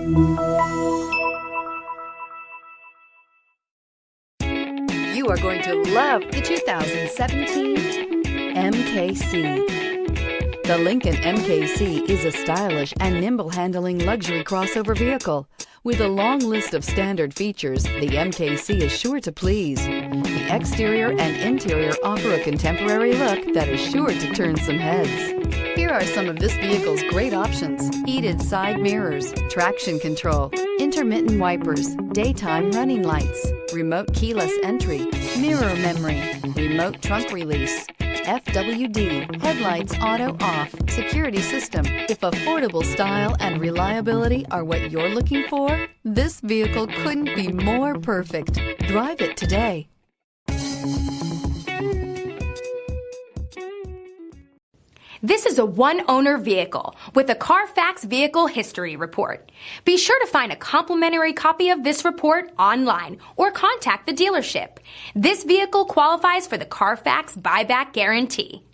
You are going to love the 2017 MKC. The Lincoln MKC is a stylish and nimble-handling luxury crossover vehicle. With a long list of standard features, the MKC is sure to please. The exterior and interior offer a contemporary look that is sure to turn some heads. Here are some of this vehicle's great options: heated side mirrors, traction control, intermittent wipers, daytime running lights, remote keyless entry, mirror memory, remote trunk release, FWD, headlights auto off, security system. If affordable style and reliability are what you're looking for, this vehicle couldn't be more perfect. Drive it today. This is a one-owner vehicle with a CARFAX Vehicle History Report. Be sure to find a complimentary copy of this report online or contact the dealership. This vehicle qualifies for the CARFAX Buyback Guarantee.